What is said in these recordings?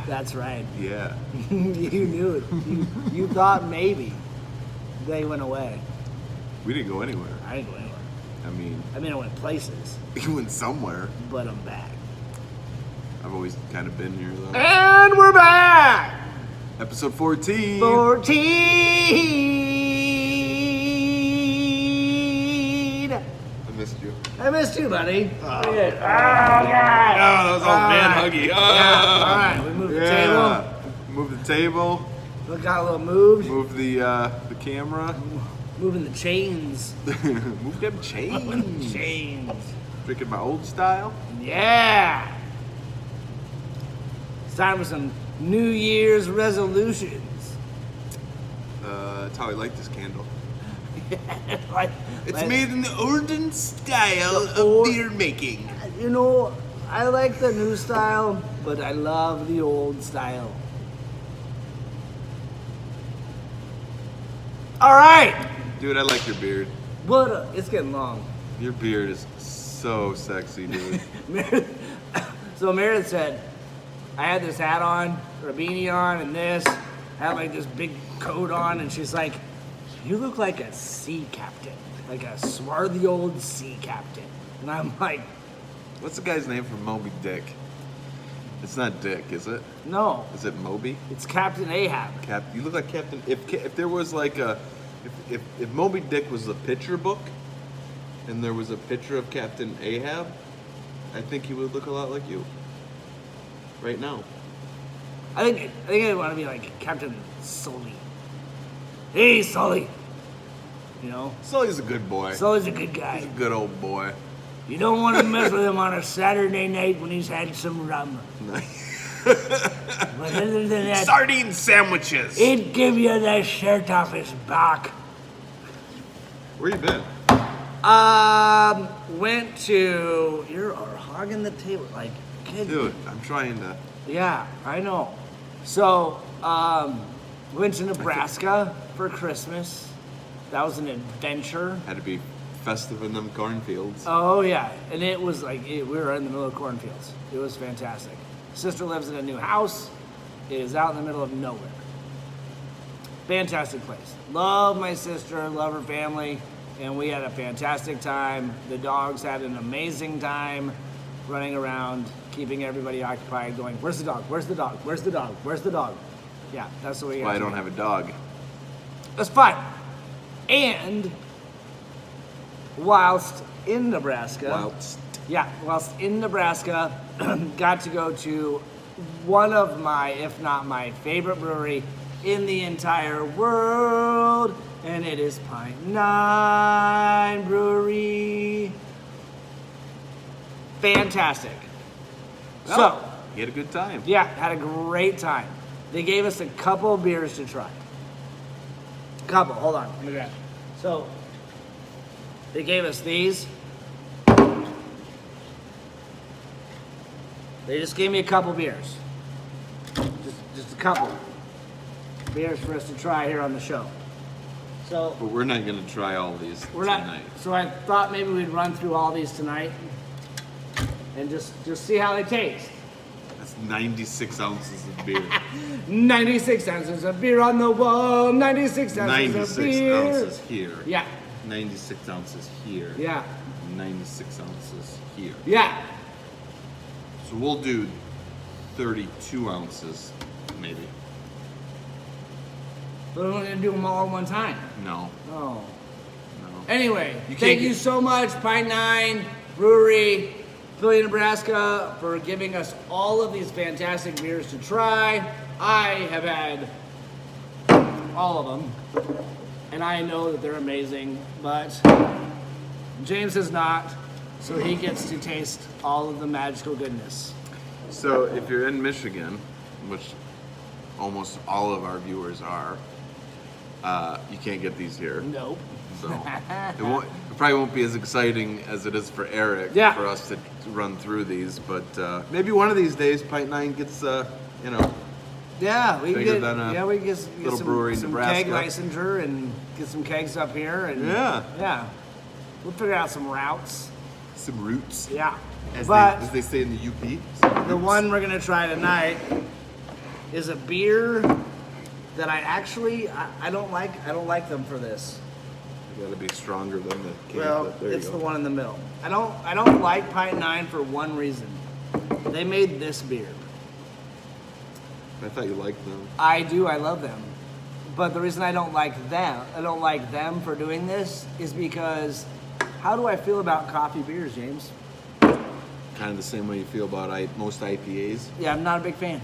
That's right. Yeah. You knew it. You thought maybe they went away. We didn't go anywhere. I didn't go anywhere. I mean, I went places, you went somewhere. but I'm back. I've always kind of been here, though. And we're back! Episode 14. 14! I missed you. I missed you, buddy. Oh, God. Oh, that was all man huggy. Oh. Yeah. All right, we moved the table. Move the table. We got a little moved. Move the camera. Moving the chains. Move them chains. Chains. Drinking my old style. Yeah. It's time for some New Year's resolutions. That's how I like this candle. Like, It's made in the olden style The of beer making. You know, I like the new style, but I love the old style. All right. Dude, I like your beard. It's getting long. Your beard is so sexy, dude. So Meredith said, I had this hat on, or a beanie on, and this. I had like this big coat on, and she's like, you look like a sea captain. Like a swarthy old sea captain. And I'm like, What's the guy's name from Moby Dick? It's not Dick, is it? no, Is it Moby? it's Captain Ahab. You look like Captain. If there was like a, if Moby Dick was a picture book, and there was a picture of Captain Ahab, I think he would look a lot like you. Right now. I think I want to be like Captain Sully. Hey, Sully. You know, Sully's a good boy. Sully's a good He's guy. a good old boy. You don't want to mess with him on a Saturday night when he's had some rum. But other than that, Sardine sandwiches. he'd give you the shirt off his back. Where you been? Went to, you're hogging the table like kid. Dude, I'm trying to. Yeah, I know. So, went to Nebraska for Christmas. That was an adventure. Had to be festive in them cornfields. Oh yeah, and it was like we were in the middle of cornfields. It was fantastic. Sister lives in a new house. It is out in the middle of nowhere. Fantastic place. Love my sister, love her family, and we had a fantastic time. The dogs had an amazing time running around, keeping everybody occupied, going, where's the dog? Where's the dog? Where's the dog? Where's the dog? Yeah, that's what we got. Well, I don't have a dog. That's fine. And whilst in Nebraska, whilst in Nebraska, got to go to one of my, if not my favorite brewery in the entire world, and it is Pint 9 Brewery. Fantastic. Well, you had a good time. Yeah, had a great time. They gave us a couple of beers to try. Couple, hold on, let me grab it. So, they gave us these. They just gave me a couple beers. Just a couple beers for us to try here on the show. So, But we're not going to try all these we're tonight. not. So I thought maybe we'd run through all these tonight and just see how they taste. That's 96 ounces of beer. 96 ounces of beer on the wall. 96 ounces 96 of beer. ounces here. Yeah. 96 ounces here. Yeah. 96 ounces here. Yeah. So we'll do 32 ounces, maybe. But we're gonna do them all at one time. No. Oh. No. Anyway, You can't thank you get- so much, Pint 9 Brewery, Philly, Nebraska, for giving us all of these fantastic beers to try. I have had all of them, and I know that they're amazing, but James has not, so he gets to taste all of the magical goodness. So if you're in Michigan, which almost all of our viewers are, you can't get these here. Nope. So it probably won't be as exciting as it is for Eric Yeah. for us to run through these, but maybe one of these days Pint 9 gets Yeah, we can Bigger get, than a yeah, we can get little some, brewery in some Nebraska. keg licensure and get some kegs up here, and Yeah. we'll figure out some routes. some roots, Yeah, as but they say in the UP. the one we're gonna try tonight is a beer that I don't like. I don't like them for this. You gotta be stronger than the can. Well, There you it's go. the one in the middle. I don't like Pint 9 for one reason. They made this beer. I thought you liked them. I do. I love them. But the reason I don't like them for doing this is because how do I feel about coffee beers, James? Kind of the same way you feel about most IPAs. Yeah, I'm not a big fan.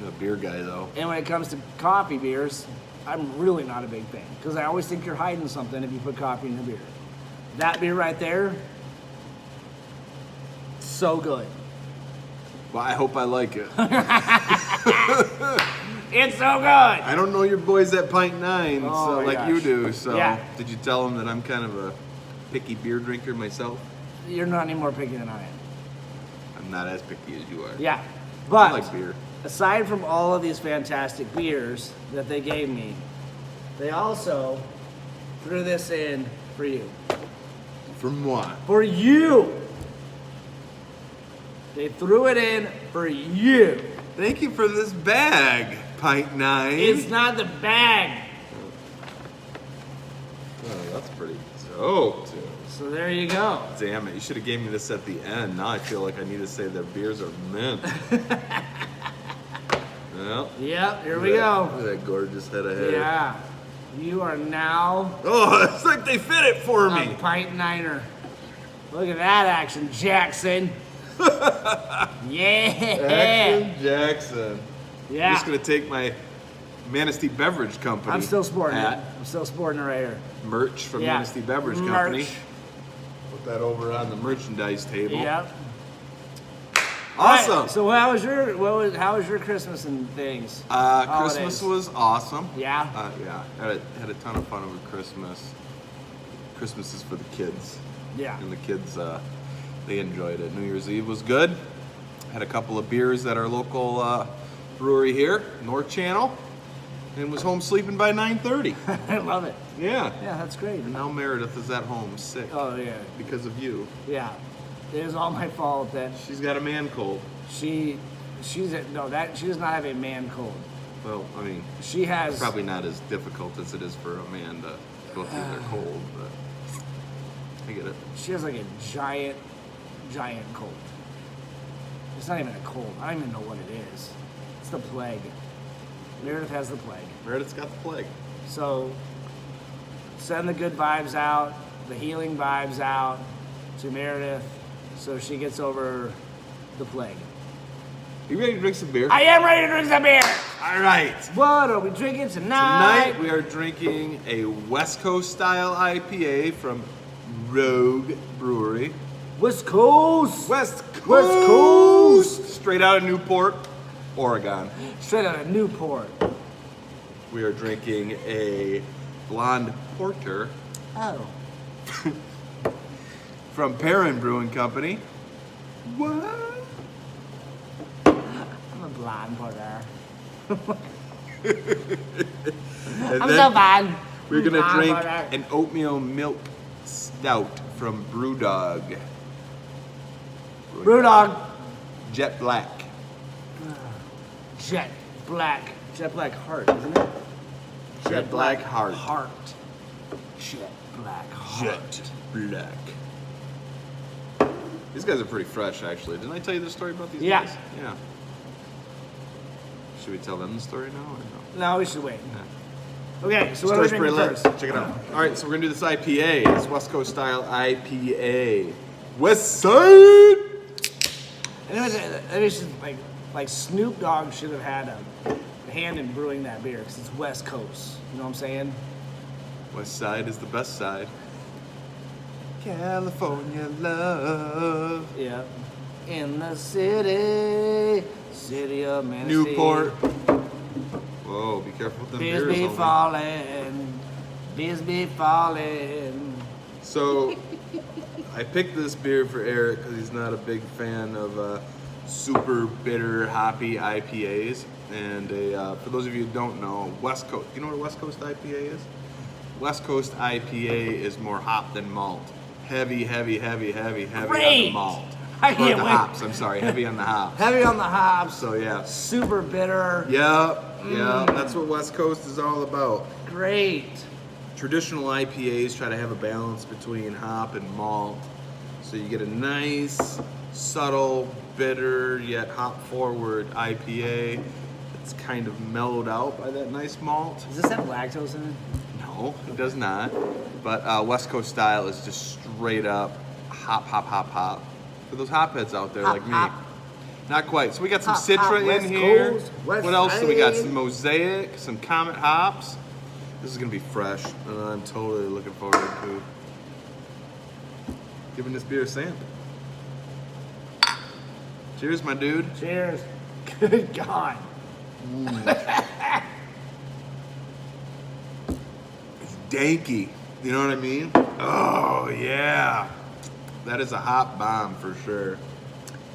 You're a beer guy, though. And when it comes to coffee beers, I'm really not a big fan because I always think you're hiding something if you put coffee in a beer. That beer right there, so good. Well, I hope I like it. It's so good. I don't know your boys at Pint 9 Oh so my like you gosh. do. So Yeah. did you tell them that I'm kind of a picky beer drinker myself? You're not any more picky than I am. I'm not as picky as you are. Yeah, I but like beer. aside from all of these fantastic beers that they gave me, they also threw this in for you. From what? For you! They threw it in for you. Thank you for this bag, Pint 9. It's not the bag. Oh, that's pretty dope, too. So there you go. Damn it, you should have gave me this at the end. Now I feel like I need to say their beers are mint. Well, Yep, here look we at that- go. Look at that gorgeous head of hair. Yeah. You are now Oh, it's like they fit it for a me. Pint Niner. Look at that action, Jackson. Yeah. Action Jackson. I'm Yeah. just gonna take my Manistee Beverage Company. I'm still sporting it. hat, I'm still sporting it right here. merch from Yeah. Manistee Beverage Merch. Company. Put that over on the merchandise table. Yep. Awesome. Alright, so how was your Christmas and things? Holidays? Christmas was awesome. Yeah? Yeah. Had a ton of fun over Christmas. Christmas is for the kids. Yeah. And the kids, they enjoyed it. New Year's Eve was good. Had a couple of beers at our local brewery here, North Channel, and was home sleeping by 9:30. I love it. Yeah. Yeah, that's great. And now Meredith is at home sick Oh yeah. because of you. Yeah. It is all my fault that She's got a man cold. she does not have a man cold. Well, I mean, She has probably not as difficult as it is for a man to go through their cold, but I get it. she has like a giant cold. It's not even a cold. I don't even know what it is. It's the plague. Meredith has the plague. Meredith's got the plague. So send the good vibes out, the healing vibes out to Meredith so she gets over the plague. You ready to drink some beer? I am ready to drink some beer. All right. What are we drinking Tonight we are drinking a West Coast style IPA from Rogue Brewery. West Coast. West Coast. West Coast. Straight out of Newport, Oregon. Straight out of Newport. We are drinking a blonde porter Oh. from Perrin Brewing Company. What? I'm a blonde porter. And I'm then so bad. we're gonna Blonde drink porter. an oatmeal milk stout from Brewdog. Brewdog. Jet Black. Jet Black Heart, isn't it? Jet Black Heart. Jet Black Heart. Jet Black. These guys are pretty fresh, actually. Didn't I tell you the story about these Yeah. guys? Yeah. Should we tell them the story now or no? No, we should wait. Yeah. Okay, so what are we Story's drinking pretty lit. first? Check it out. All right, so we're gonna do this IPA. It's West Coast style IPA. West Side. And it was just like Snoop Dogg should have had a hand in brewing that beer because it's West Coast. You know what I'm saying? West Side is the best side. California love. Yeah. In the city of Manistee. Newport. Whoa, be careful with them Beers beers. be homie. falling. Beers be falling. So, I picked this beer for Eric because he's not a big fan of super bitter, hoppy IPAs. And for those of you who don't know, West Coast, you know what a West Coast IPA is? West Coast IPA is more hop than malt. Heavy on the Great. malt. I Or can't the wait. hops. I'm sorry, heavy on the hops. Heavy on the hops. So yeah. Super bitter. Yeah, that's what West Coast is all about. Great. Traditional IPAs try to have a balance between hop and malt. So you get a nice, subtle, bitter, yet hop-forward IPA. It's kind of mellowed out by that nice malt. Does this have lactose in it? No, it does not. But West Coast style is just straight up hop, hop, hop, hop. For those hopheads out there Hop, like me. hop. Not quite. So we got some Hop, Citra hop, in West here. Coast, West What else do we got? Side. Some Mosaic, some Comet hops. This is gonna be fresh, and I'm totally looking forward to giving this beer a sample. Cheers, my dude. Cheers. Good God. It's danky. You know what I mean? Oh yeah. That is a hop bomb for sure.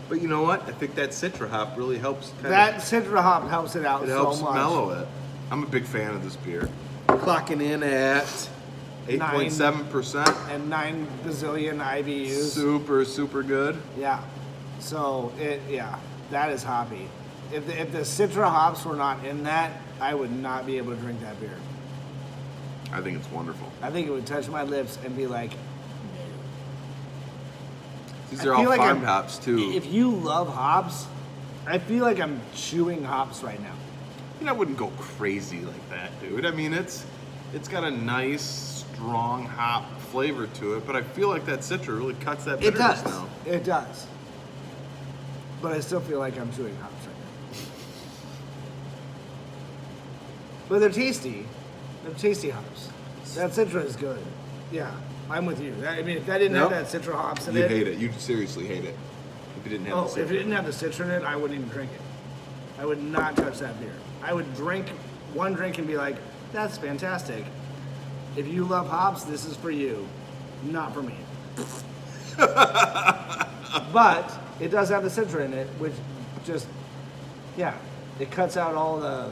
But you know what? I think that Citra hop really helps. That Citra hop helps it out It so helps much. mellow it. I'm a big fan of this beer. Clocking in at 8.7%. And 9 bazillion IBUs. Super, super good. Yeah. So that is hoppy. If the Citra hops were not in that, I would not be able to drink that beer. I think it's wonderful. I think it would touch my lips and be like, These I are feel all like farm I'm- hops too. if you love hops, I feel like I'm chewing hops right now. I mean, I wouldn't go crazy like that, dude. I mean, it's got a nice, strong hop flavor to it, but I feel like that Citra really cuts that It bitterness does. now. It does. But I still feel like I'm chewing hops right now. But they're tasty. They're tasty hops. That Citra is good. Yeah, I'm with you. I mean, if that didn't have Nope. that Citra hops in You it. hate it. You seriously hate it. If you didn't have Oh, the if it didn't have the Citra in it, I wouldn't even drink it. I would not touch that beer. I would drink one drink and be like, that's fantastic. If you love hops, this is for you, not for me. But it does have the Citra in it, which just, yeah, it cuts out all the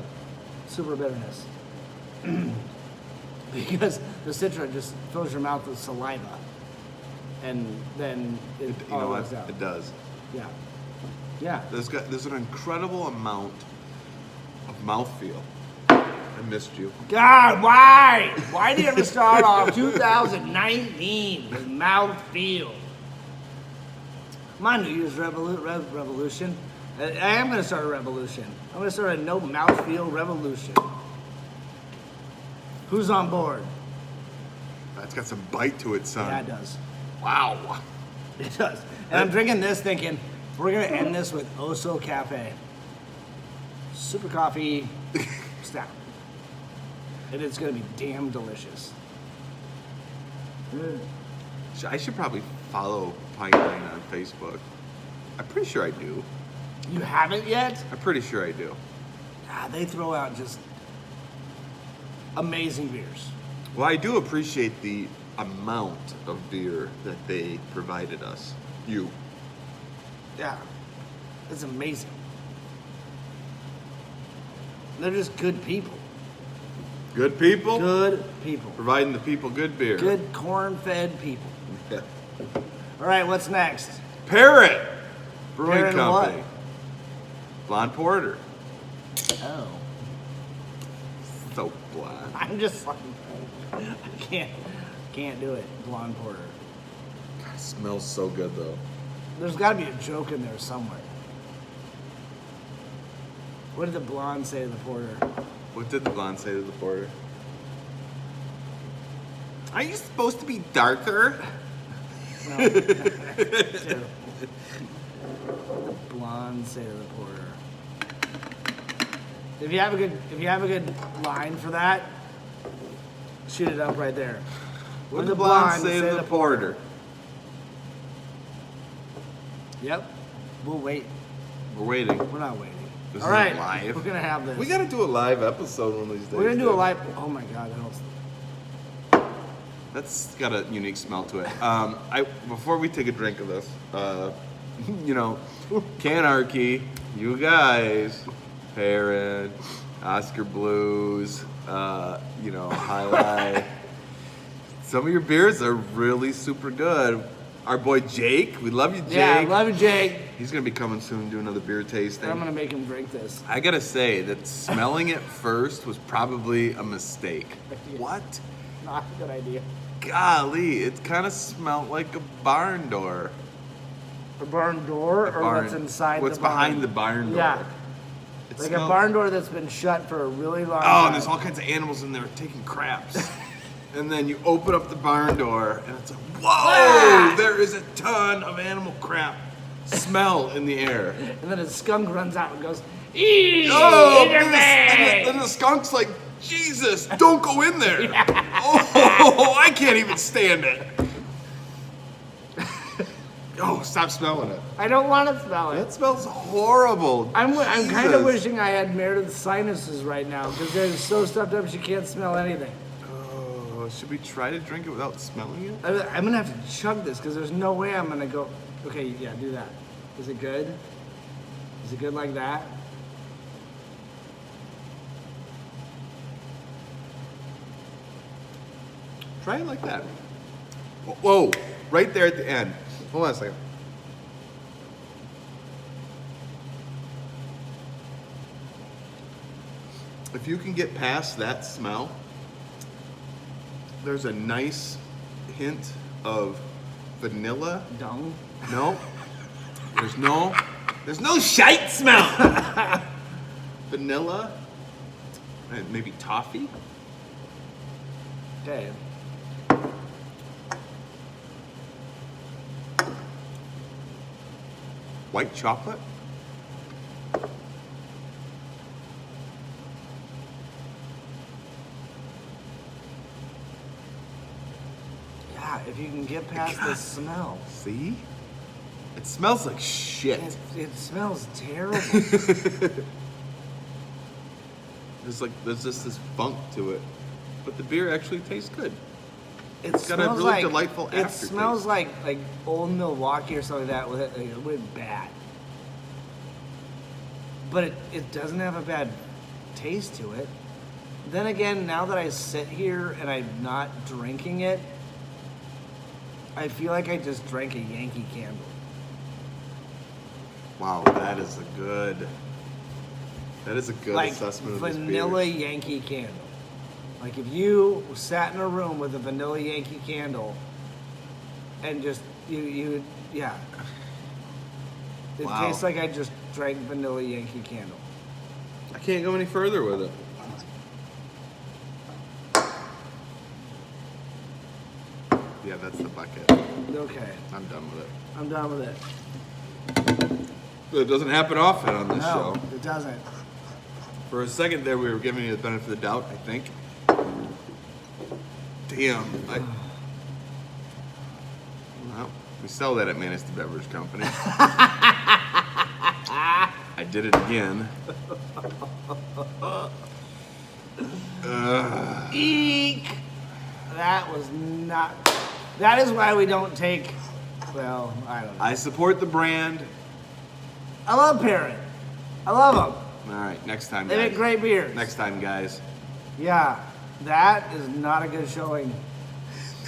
super bitterness. Because the Citra just fills your mouth with saliva. And then it You all know what? goes out. It does. Yeah. Yeah. There's an incredible amount of mouthfeel. I missed you. God, why? Why do you have to start off 2019 with mouthfeel? My New Year's revolution. I am going to start a revolution. I'm going to start a no mouthfeel revolution. Who's on board? It's got some bite to it, son. Yeah, it does. Wow. It does. And I'm drinking this thinking, we're going to end this with Oso Cafe. Super coffee stout. And it's going to be damn delicious. I should probably follow Pine Lane on Facebook. I'm pretty sure I do. You haven't yet? I'm pretty sure I do. God, they throw out just amazing beers. Well, I do appreciate the amount of beer that they provided us. You. Yeah, it's amazing. They're just good people. Good people? Good people. Providing the people good beer. Good corn-fed people. Yeah. All right, what's next? Parrot Brewing Parrot Company. what? Blonde Porter. Oh, So blonde. I'm just like, I can't do it. Blonde porter. God, smells so good though. There's got to be a joke in there somewhere. What did the blonde say to the porter? What did the blonde say to the porter? Are you supposed to be darker? No. The blonde say to the porter. If you have a good line for that, shoot it up right there. What did the blonde say to the porter? Yep. We'll wait. We're waiting. We're not waiting. This All isn't right. live. We're gonna have this. We gotta do a live episode one of these days. We're gonna do a dude. live. Oh my god, that was. That's got a unique smell to it. Before we take a drink of this, Canarchy, you guys, Parrot, Oscar Blues, Highlight. Some of your beers are really super good. Our boy Jake. We love you, Jake. Yeah, love you, Jake. He's gonna be coming soon, do another beer tasting. I'm gonna make him drink this. I gotta say that smelling it first was probably a mistake. What? Not a good idea. Golly, it kind of smelled like a barn door. A barn door, or what's inside what's the barn? behind the barn door? Yeah. It Like smells- a barn door that's been shut for a really long Oh, time. and there's all kinds of animals in there taking craps. And then you open up the barn door, and it's like, whoa! Ah! There is a ton of animal crap smell in the air. And then a skunk runs out and goes, "Eee, Oh, eat your and the skunk's like, Jesus, don't go in there. Oh, I can't even stand it. Oh, stop smelling it. I don't want to smell it. That smells horrible. I'm kind of Jesus. wishing I had Meredith's sinuses right now because they're so stuffed up she can't smell anything. Oh, should we try to drink it without smelling it? I'm gonna have to chug this because there's no way I'm gonna go. Okay, yeah, do that. Is it good? Is it good like that? Try it like that. Whoa, right there at the end. Hold on a second. If you can get past that smell, there's a nice hint of vanilla. Dung. No, there's no shite smell. Vanilla and maybe toffee. Okay. White chocolate. Yeah, if you can get past the God. smell. See? It smells like shit. It smells terrible. There's just this funk to it, but the beer actually tastes good. It It's got a smells really like, delightful It aftertaste. smells like old Milwaukee or something like that with bad. But it doesn't have a bad taste to it. Then again, now that I sit here and I'm not drinking it, I feel like I just drank a Yankee Candle. Wow, that is a good Like assessment of this beer. vanilla Yankee Candle. Like if you sat in a room with a vanilla Yankee Candle and just you yeah. It Wow. tastes like I just drank vanilla Yankee Candle. I can't go any further with it. Yeah, that's the bucket. Okay, I'm done with it. I'm done with it. It doesn't happen often on this No, show. it doesn't. For a second there, we were giving you the benefit of the doubt, I think. Damn. Well, we sell that at Manistee Beverage Company. I did it again. Eek! That was not. That is why we don't take. Well, I don't know. I support the brand. I love Parrot. I love them. All right, next time, They guys. make great beers. Next time, guys. Yeah, that is not a good showing.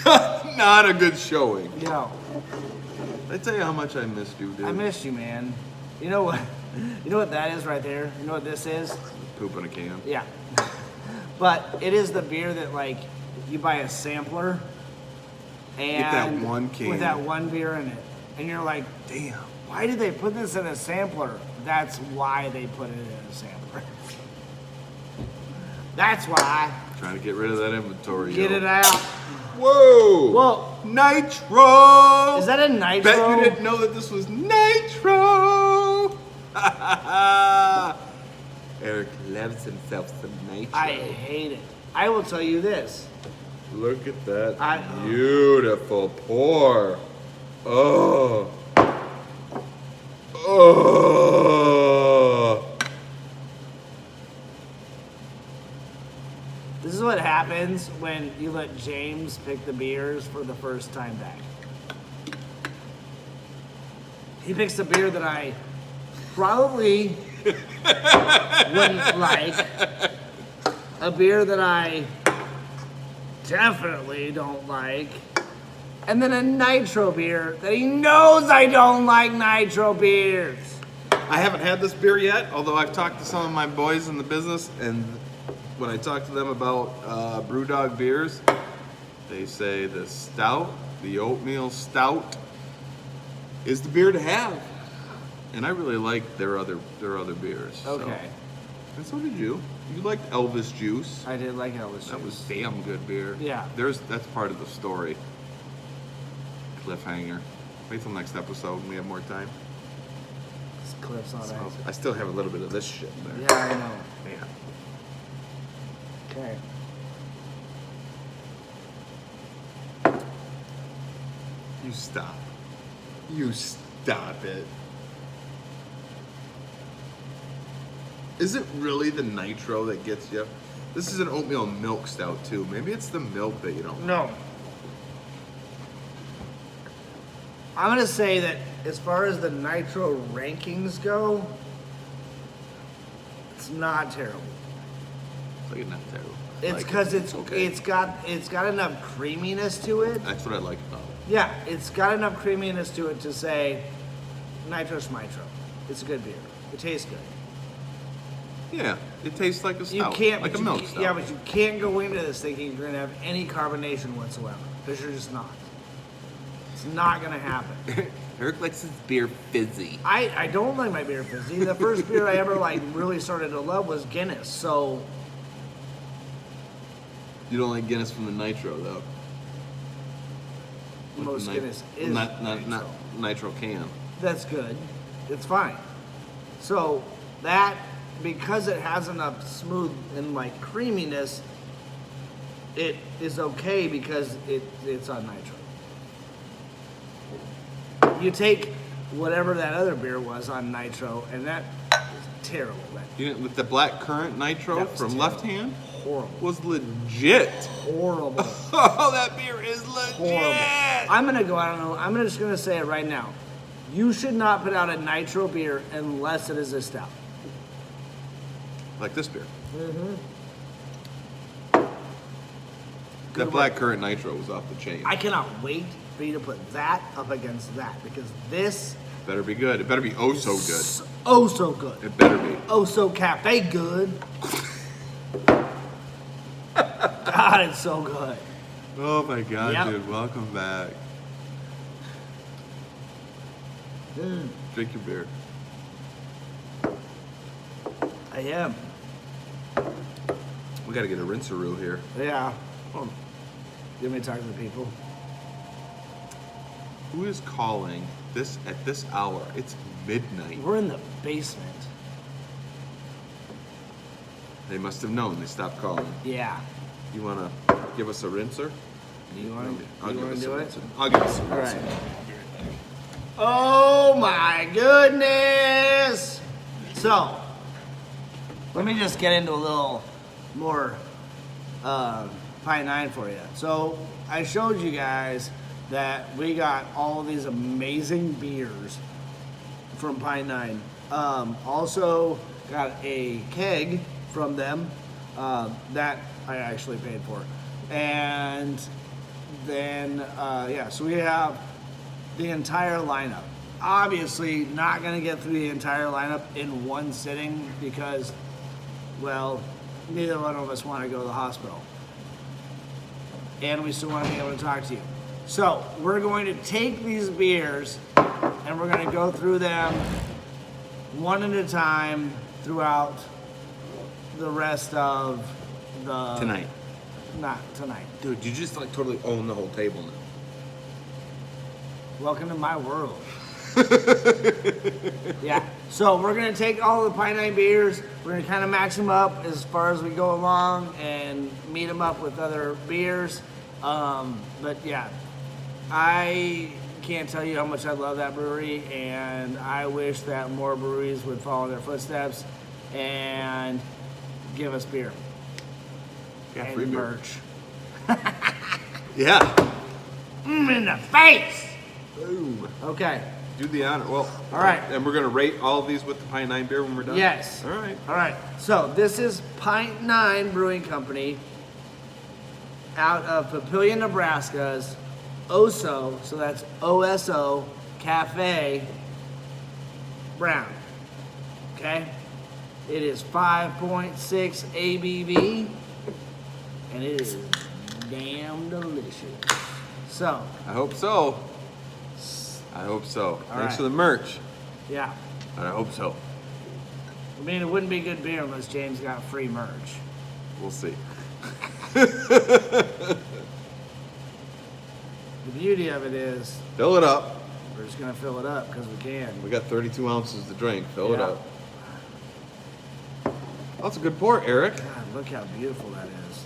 Not a good showing. No, Did I tell you how much I missed you, dude? I missed you, man. You know what? You know what that is right there? You know what this is? Poop in a can. Yeah. But it is the beer that like you buy a sampler and Get that one can. with that one beer in it, and you're like, Damn. why did they put this in a sampler? That's why they put it in a sampler. That's why. Trying to get rid of that inventory. Get yo. it out. Whoa! Whoa. Nitro! Is that a nitro? Bet you didn't know that this was nitro! Eric loves himself some nitro. I hate it. I will tell you this. Look at that I- beautiful pour. Oh. Oh. This is what happens when you let James pick the beers for the first time back. He picks the beer that I probably wouldn't like. A beer that I definitely don't like. and then a nitro beer that he knows I don't like nitro beers. I haven't had this beer yet, although I've talked to some of my boys in the business, and when I talk to them about BrewDog beers, they say the stout, the oatmeal stout, is the beer to have. And I really like their other beers. Okay. So. And so did you. You liked Elvis Juice. I did like Elvis Juice. That was damn good beer. Yeah. That's part of the story. Cliffhanger. Wait till next episode when we have more time. This clip's on So, ice. I still have a little bit of this shit in there. Yeah, I know. Yeah. Okay. You stop. You stop it. Is it really the nitro that gets you? This is an oatmeal milk stout too. Maybe it's the milk that you don't. No. I'm gonna say that as far as the nitro rankings go, it's not terrible. It's like not terrible. I It's like because it. it's okay. it's got enough creaminess to it. That's what I like about it. Yeah, it's got enough creaminess to it to say nitro schmitro. It's a good beer. It tastes good. Yeah, it tastes like a You stout, can't, like but a milk stout. yeah, but you can't go into this thinking you're gonna have any carbonation whatsoever because you're just not. It's not gonna happen. Eric likes his beer fizzy. I don't like my beer fizzy. The first beer I ever like really started to love was Guinness. So You don't like Guinness from the nitro though. With most the Guinness is not nitro. nitro can. That's good. It's fine. So that, because it has enough smooth and like creaminess, it is okay because it's on nitro. You take whatever that other beer was on nitro, and that is terrible. With the black currant nitro That was from terrible. Left Hand Horrible. was legit. Horrible. Oh, that beer is legit. Horrible. I'm gonna go. I don't know. I'm just gonna say it right now. You should not put out a nitro beer unless it is a stout. Like this beer. Mm-hmm. That black currant nitro was off the chain. I cannot wait for you to put that up against that because this Better be good. It better be oh so good. is oh so good. It better be. Oh so cafe good. God, it's so good. Oh my god, Yep. dude. Welcome back. Drink your beer. I am. We gotta get a rinseroo here. Yeah. Hold on. You want me to talk to the people? Who is calling this at this hour? It's midnight. We're in the basement. They must have known. They stopped calling. Yeah. You wanna give us a rinser? You want I'll to give us do a it? rinser. I'll give us a All rinser. right. Oh my goodness! So, let me just get into a little more Pint 9 for you. So, I showed you guys that we got all of these amazing beers from Pint 9. Also got a keg from them that I actually paid for. And then, yeah, so we have the entire lineup. Obviously, not going to get through the entire lineup in one sitting because, well, neither one of us want to go to the hospital. And we still want to be able to talk to you. So, we're going to take these beers and we're going to go through them one at a time throughout the rest of the... Tonight. Not tonight. Dude, you just like totally own the whole table now. Welcome to my world. Yeah. So we're gonna take all the Pint 9 beers. We're gonna kind of max them up as far as we go along and meet them up with other beers. But yeah, I can't tell you how much I love that brewery, and I wish that more breweries would follow in their footsteps and give us beer Yeah, and free beer. merch. Yeah. In the face. Boom. Okay. Do the honor. Well, All right. And we're gonna rate all of these with the Pint 9 beer when we're done? Yes. All right. All right. So this is Pint 9 Brewing Company out of Papillion, Nebraska's Oso, so that's OSO Cafe Brown. Okay? It is 5.6 ABV, and it is damn delicious. So. I hope so. I hope so. Thanks right. for the merch. Yeah. I hope so. I mean, it wouldn't be good beer unless James got free merch. We'll see. The beauty of it is, Fill it up. we're just gonna fill it up because we can. We got 32 ounces to drink. Fill it Yeah. up. Oh, that's a good pour, Eric. God, look how beautiful that is.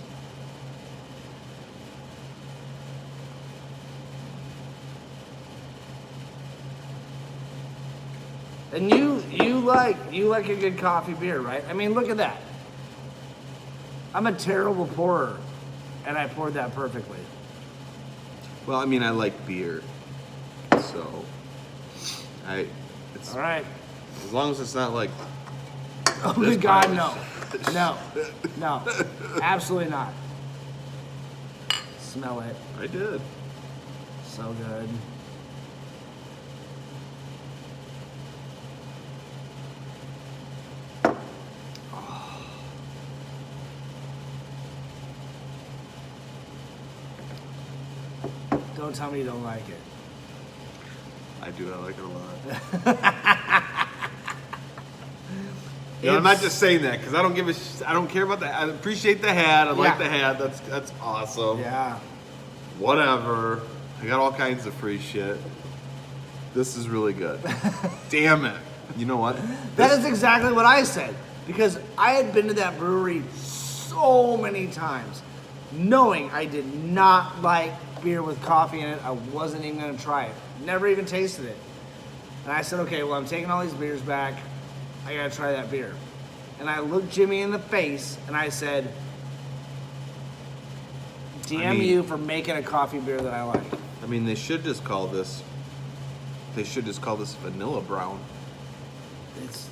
And you like a good coffee beer, right? I mean, look at that. I'm a terrible pourer, and I poured that perfectly. Well, I mean, I like beer, so it's All right. as long as it's not like. Oh this my God, pile. no, absolutely not. Smell it, I did. so good. Don't tell me you don't like it. I do. I like it a lot. No, I'm not just saying that because I don't give a. I don't care about that. I appreciate the hat. I like the hat. That's awesome. Yeah. Whatever. I got all kinds of free shit. This is really good. Damn it. You know what? That is exactly what I said. Because I had been to that brewery so many times, knowing I did not like beer with coffee in it. I wasn't even going to try it. Never even tasted it. And I said, okay, well, I'm taking all these beers back. I got to try that beer. And I looked Jimmy in the face and I said, damn you for making a coffee beer that I like. I mean, they should just call this. They should just call this vanilla brown. It's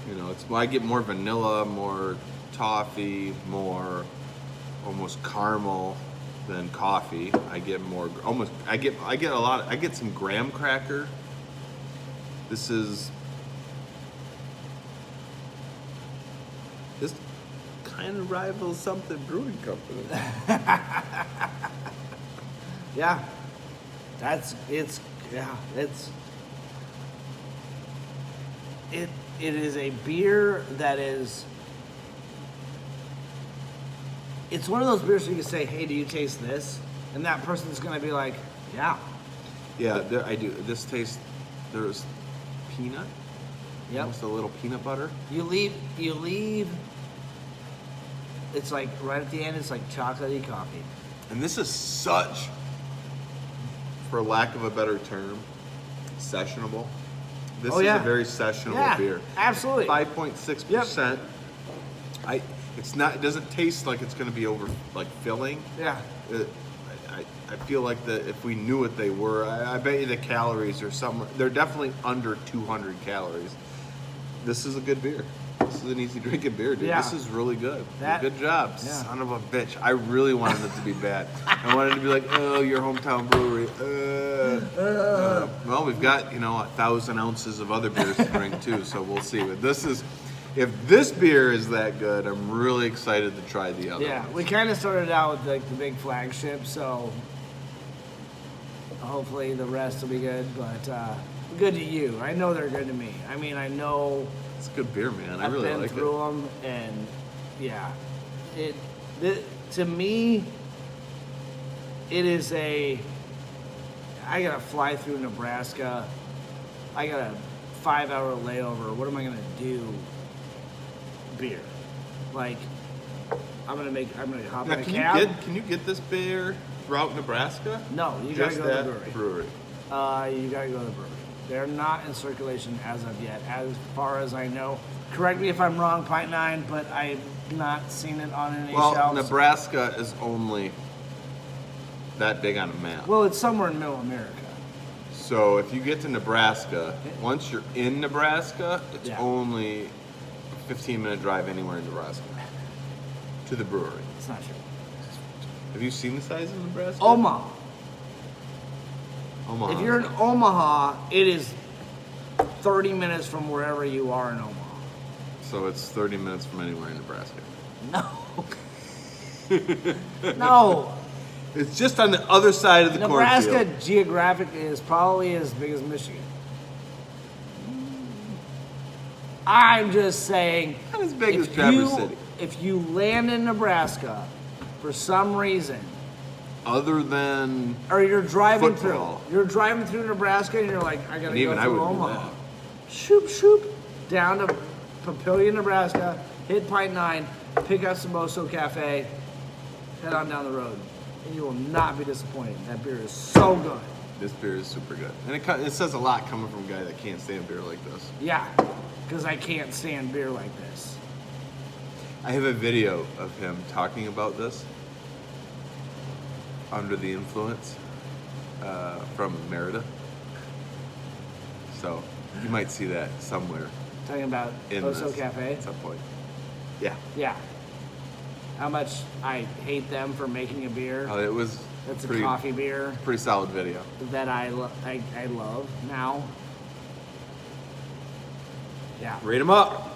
You know, it's. Well, I get more vanilla, more toffee, more almost caramel than coffee. I get more almost. I get a lot. I get some graham cracker. This is. This kind of rivals something brewing company. yeah. It is a beer that is. It's one of those beers where you can say, "Hey, do you taste this?" And that person's gonna be like, "Yeah." Yeah, there, I do. This tastes. There's peanut. Yep. Almost a little peanut butter. You leave. It's like right at the end. It's like chocolatey coffee. And this is such, for lack of a better term, sessionable. This is a very sessionable beer. Absolutely. 5.6%. It's not. It doesn't taste like it's going to be over like filling. Yeah. I feel like that if we knew what they were, I bet you the calories are somewhere. They're definitely under 200 calories. This is a good beer. This is an easy drinking beer, dude. Yeah. This is really good. That- Good job, yeah. son of a bitch. I really wanted it to be bad. I wanted to be like, oh, your hometown brewery. Well, we've got 1,000 ounces of other beers to drink too, so we'll see. But this is, if this beer is that good, I'm really excited to try the other. Yeah. ones. We kind of started out with like the big flagship, so hopefully the rest will be good. But good to you. I know they're good to me. I mean, I know. It's a good beer, man. I I've really been like through it. them, and yeah, to me, it is a. I gotta fly through Nebraska. I got a 5-hour layover. What am I gonna do? Beer, like I'm gonna hop in a cab. Can you get this beer throughout Nebraska? No, you gotta Just go to the that brewery. brewery. You gotta go to the brewery. They're not in circulation as of yet, as far as I know. Correct me if I'm wrong, Pint 9, but I've not seen it on any Well, shelves. Nebraska is only that big on a map. Well, it's somewhere in Middle America. So if you get to Nebraska, once you're in Nebraska, it's Yeah. only a 15-minute drive anywhere in Nebraska to the brewery. It's not true. Have you seen the size of Nebraska? Omaha. Omaha. If you're in Omaha, it is 30 minutes from wherever you are in Omaha. So it's 30 minutes from anywhere in Nebraska. No. No. It's just on the other side of the Nebraska cornfield. geographically is probably as big as Michigan. I'm just saying. Not as big as if Traverse City. If you land in Nebraska for some reason, Other than or you're driving football. through Nebraska and you're like, I gotta And go even I through would do Omaha. that. Shoop, shoop, down to Papillion, Nebraska, hit Pint 9, pick up some Moso Cafe, head on down the road. And you will not be disappointed. That beer is so good. This beer is super good. And it says a lot coming from a guy that can't stand beer like this. Yeah, because I can't stand beer like this. I have a video of him talking about this under the influence from Merida. So you might see that somewhere Talking about in Moso this Cafe. at some point. Yeah. Yeah. How much I hate them for making a beer. It was That's a pretty, coffee beer pretty solid video. that I love now. Yeah. Rate them up.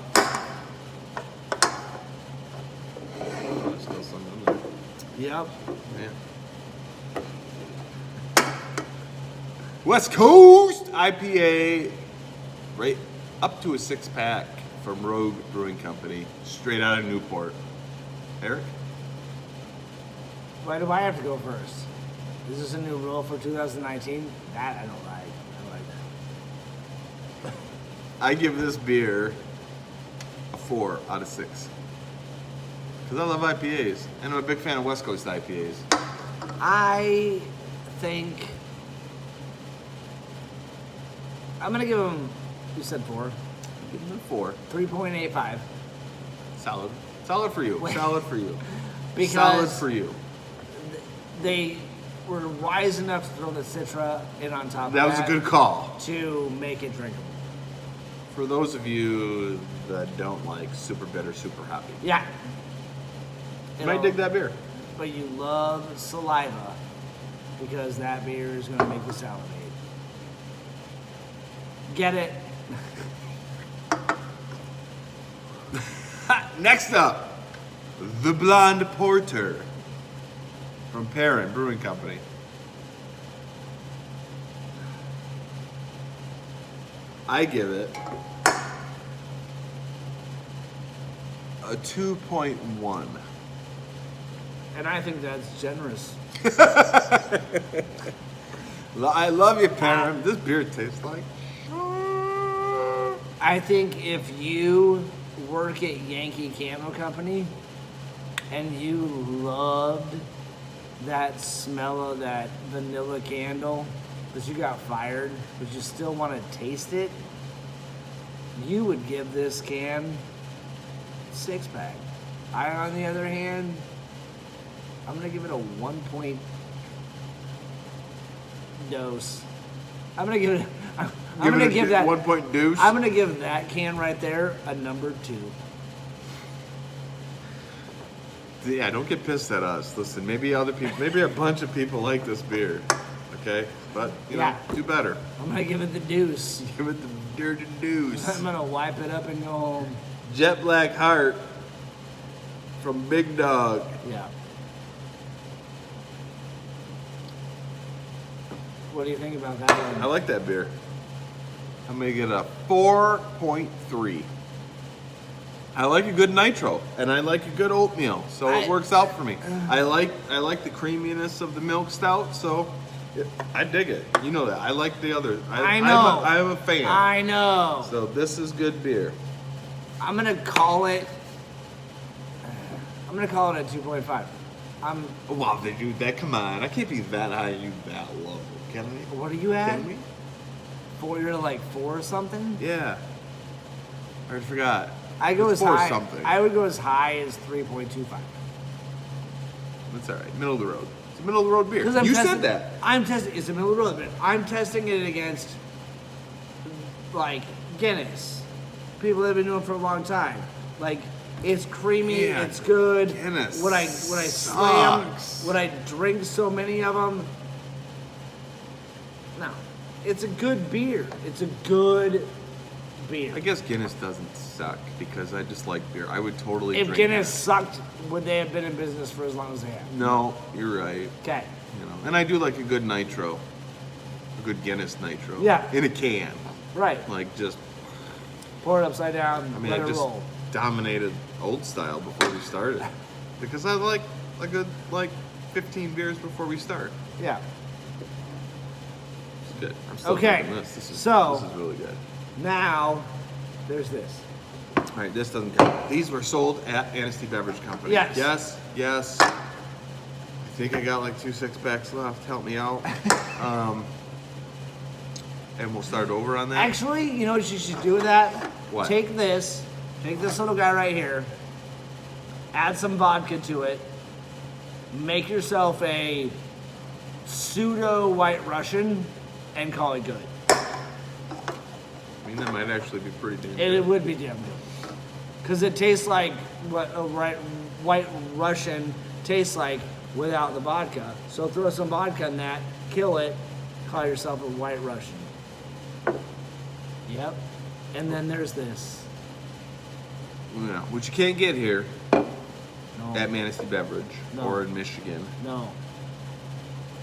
Oh, there's still some in there. Yep. Yeah. West Coast IPA, right up to a 6-pack from Rogue Brewing Company, straight out of Newport. Eric? Why do I have to go first? Is this a new rule for 2019? That I don't like. I like that. I give this beer a 4 out of 6. Because I love IPAs, and I'm a big fan of West Coast IPAs. I think I'm gonna give them. You said 4. Give them a 4. 3.85. Solid. Solid for you. Wait. Solid for you. Because Solid for you. they were wise enough to throw the Citra in on top That of was that a good call. to make it drinkable. For those of you that don't like super bitter, super hoppy, Yeah. you might dig that beer. But you love saliva because that beer is going to make you salivate. Get it? Next up, the Blonde Porter from Parent Brewing Company. I give it a 2.1. And I think that's generous. I love you, Parent. This beer tastes like. I think if you work at Yankee Candle Company and you loved that smell of that vanilla candle, but you got fired, but you still want to taste it, you would give this can 6-pack. I, on the other hand, I'm gonna give it a 1 point dose. I'm gonna give it. I'm gonna give that 1 point deuce. I'm gonna give that can right there a number 2. Yeah, don't get pissed at us. Listen, maybe other people, maybe a bunch of people like this beer. Okay, but you know, do better. I'm gonna give it the deuce. Give it the dirty deuce. I'm gonna wipe it up and go home. Jet Black Heart from Big Dog. Yeah. What do you think about that I one? like that beer. I'm gonna get a 4.3. I like a good nitro, and I like a good oatmeal, so it works out for me. I like the creaminess of the milk stout, so I dig it. You know that. I like the other. I know. I'm a fan. I know. So this is good beer. I'm gonna call it a 2.5. Wow, they do that. Come on, I can't be that high and you that low. Can I? What are you at? Can we? 4, you're like 4 or something? Yeah. I already forgot. I go It's as 4 high. something. I would go as high as 3.25. That's all right. Middle of the road. It's a middle of the road beer. Because You said that. I'm testing. It's a middle of the road, but I'm testing it against like Guinness. People that have been doing it for a long time. Like it's creamy. Yeah, It's good. Guinness Would I slam? sucks. Would I drink so many of them? No. It's a good beer. It's a good beer. I guess Guinness doesn't suck because I just like beer. I would totally If drink Guinness that. sucked, would they have been in business for as long as they have? No, you're right. Okay. You know, and I do like a good nitro. A good Guinness nitro. Yeah. In a can. Right. Like just Pour it upside down, I mean, let I it just roll. dominated old style before we started. Because I like a good 15 beers before we start. Yeah. It's good. I'm still Okay, drinking this. This is really good. Now, there's this. All right, this doesn't count. These were sold at Anstey Beverage Company. Yes. Yes. I think I got like 2 6-packs left. Help me out. And we'll start over on that. Actually, you know what you should do with that? What? Take this little guy right here, add some vodka to it, make yourself a pseudo White Russian, and call it good. I mean, that might actually be pretty damn And good. it would be damn good. Because it tastes like what a White Russian tastes like without the vodka. So throw some vodka in that, kill it, call yourself a White Russian. Yep. And then there's this. Yeah, which you can't get here No. at Manistee Beverage No. or in Michigan. No.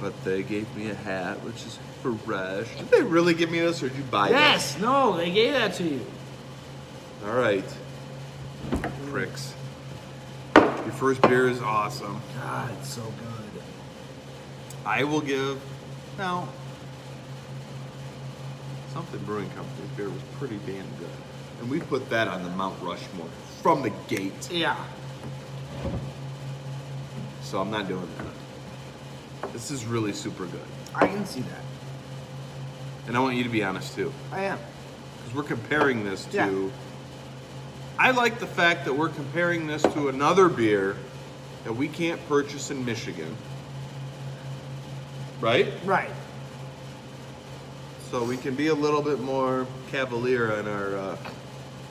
But they gave me a hat, which is fresh. Did they really give me this, or did you buy Yes, no, they gave that to you. this? All right. Pricks. Your first beer is awesome. God, it's so good. I will give... Now, Something Brewing Company's beer was pretty damn good. And we put that on the Mount Rushmore from the gate. Yeah. So I'm not doing that. This is really super good. I can see that. And I want you to be honest too. I am. Because we're comparing this to... Yeah. I like the fact that we're comparing this to another beer that we can't purchase in Michigan. Right? Right. So we can be a little bit more cavalier on our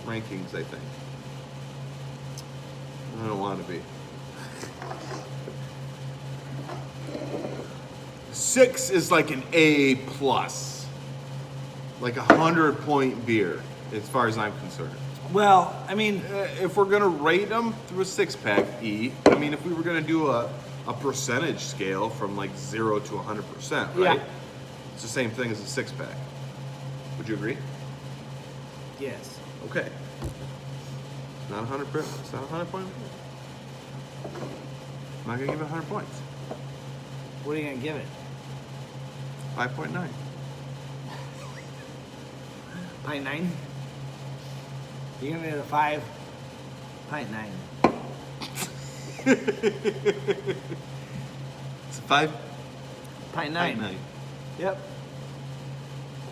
rankings, I think. I don't want to be. 6 is like an A plus. Like 100-point beer, as far as I'm concerned. Well, I mean, If we're gonna rate them through a 6-pack E, I mean, if we were gonna do a percentage scale from like 0 to 100%, right? Yeah. It's the same thing as a 6-pack. Would you agree? yes. Okay. It's not 100%. It's not 100 point. I'm not gonna give it 100 points. What are you gonna give it? 5.9. Pint 9? You're gonna give it a 5? Pint 9. It's a 5. Pint 9. 9. Yep.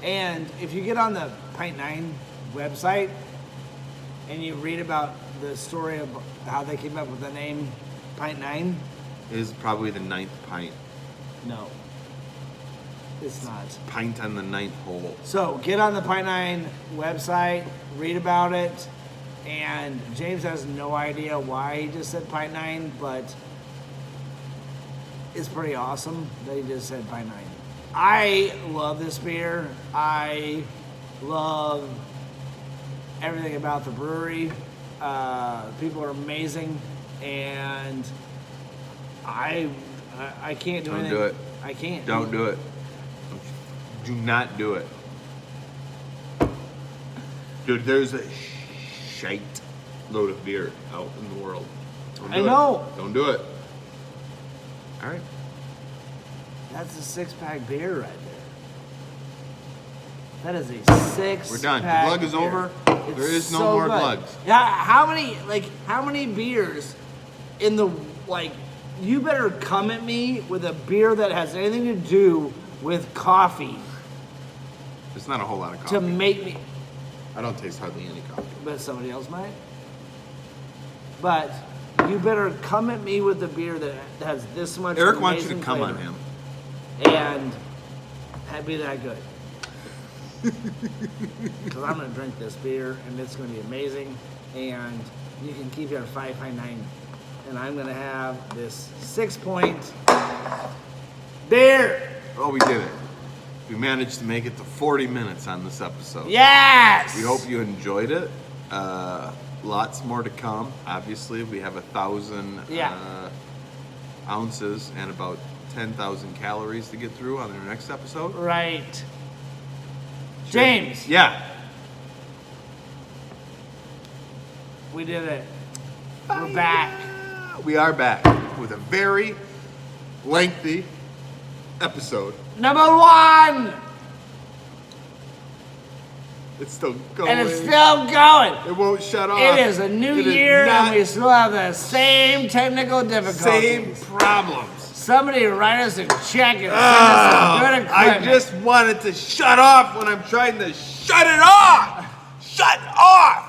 And if you get on the Pint 9 website and you read about the story of how they came up with the name Pint 9, Is probably the 9th pint. no. It's not. Pint on the 9th hole. So get on the Pint 9 website, read about it, and James has no idea why he just said Pint 9, but it's pretty awesome that he just said Pint 9. I love this beer. I love everything about the brewery. People are amazing, and I can't do Don't anything. do it. I can't. Don't do it. Do not do it. Dude, there's a shite load of beer out in the world. Don't do I it. know. Don't do it. All right. That's a 6-pack beer right there. That is a 6-pack. We're done. The glug is over. It's There is no so more good. glugs. Yeah, how many beers in the you better come at me with a beer that has anything to do with coffee It's not a whole lot of coffee. to make me, I don't taste hardly any coffee. but somebody else might. But you better come at me with a beer that has this much Eric wants you to amazing come on flavor. him. And be that good. Because I'm going to drink this beer, and it's going to be amazing. And you can keep your 5.9. And I'm going to have this 6-point beer. Oh, we did it. We managed to make it to 40 minutes on this episode. Yes! We hope you enjoyed it. Lots more to come. Obviously, we have 1,000 ounces and about 10,000 calories to get through on our next episode. Right. James. Yeah. We did it. We're back. We are back with a very lengthy episode. Number 1! It's still going. And it's still going. It won't shut off. It is a new year and we still have the same technical difficulties. Same problems. Somebody write us a check and send us some good equipment. I just wanted to shut off when I'm trying to shut it off. Shut off.